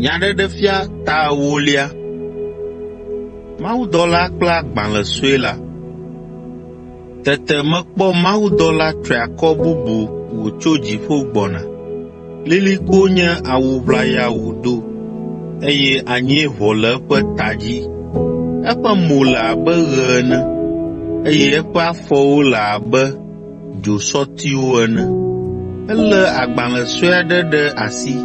Nyaɖeɖefia ta ewolia. Mawudɔla kple agbalẽ sue la. Tete mekpɔ mawudɔla triakɔ bubu wòtso dziƒo gbɔna. Lilikpo nye awu ʋlaya wòdo, eye anyieʋɔ le eƒe ta dzi. Eƒe mo le abe ɣe ene, eye eƒe afɔwo le abe dzosɔtiwo ene. Elé agbalẽ sue aɖe ɖe asi,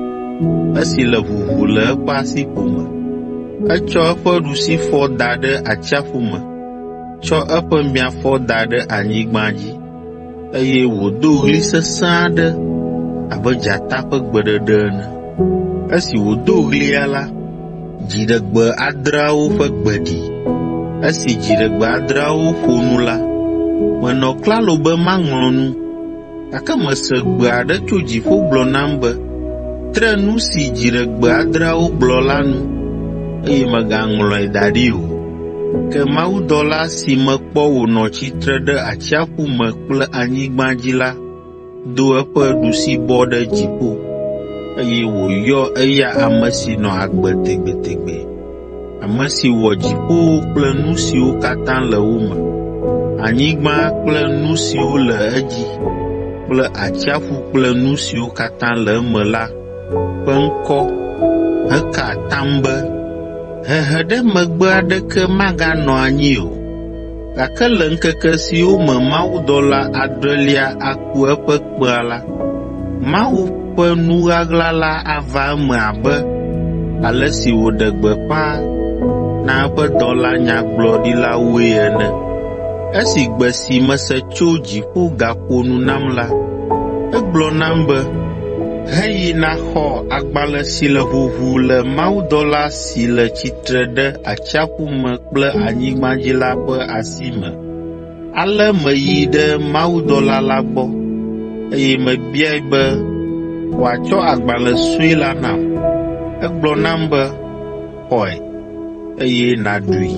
esi le ʋuʋu le eƒe asiƒome. Etsɔ eƒe ɖusifɔ da ɖe atsiaƒu me, tsɔ eƒe miafɔ da ɖe anyigba dzi, eye wòdo ɣli sesẽ aɖe abe dzata ƒe gbeɖeɖe ene. Esi wòdo ɣlia la, dziɖegbe adreawo ƒe gbe ɖi. Esi dziɖegbe adreawo ƒo nu la, menɔ klalo be maŋlɔ nu, gake mese gbe aɖe tso dziƒo gblɔ nam be, tre nu si dziɖegbe adreawo gblɔ la nu, eye megaŋlɔe da ɖi o. Ke mawudɔla si mekpɔ wònɔ tsitre ɖe atsiaƒu me kple anyigba dzi la do eƒe ɖusibɔ ɖe dziƒo, eye wòyɔ eya ame si nɔ agbe tegbetegbe, ame si wɔ dziƒowo kple nu siwo katã le wo me, anyigba kple nu siwo le edzi, kple atsiaƒu kple nu siwo katã le eme la ƒe ŋkɔ, heka atam be hehe ɖe megbe aɖeke maganɔ anyi o, gake le ŋkeke siwo me mawudɔla adrelia aku eƒe kpea la, Mawu ƒe nu ɣaɣla la ava eme abe ale si wòɖe gbeƒã na eƒe dɔla nyagblɔɖilawoe ene. Esi gbe si mese tso dziƒo gaƒo nu nam la, egblɔ nam be, heyi naxɔ agbalẽ si le ʋuʋu le mawudɔla si le tsitre ɖe atsiaƒu me kple anyigba dzi la ƒe asi me. Ale meyi ɖe mawudɔla la gbɔ, eye mebiae be wòatsɔ agbalẽ sue la nam. Egblɔ nam be, xɔe, eye nàɖui.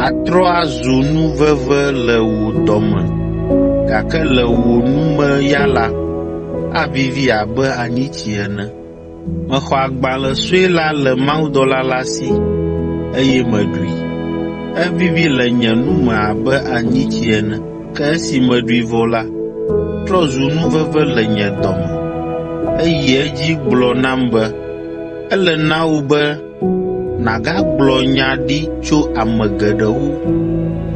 Atrɔ azu nu veve le wò dɔ me, gake le wò nu me ya la, avivi abe anyitsi ene. Mexɔ agbalẽ sue la le mawudɔla la si, eye meɖui. Evivi le nye nu me abe anyitsi ene, ke esi meɖui vɔ la, trɔ zu nu veve le nye dɔ me. Eyi edzi gblɔ nam be, ele na wò be nàgagblɔ nya ɖi tso ame geɖewo,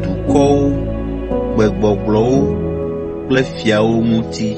dukɔwo, gbegbɔgblɔwo kple fiawo ŋuti.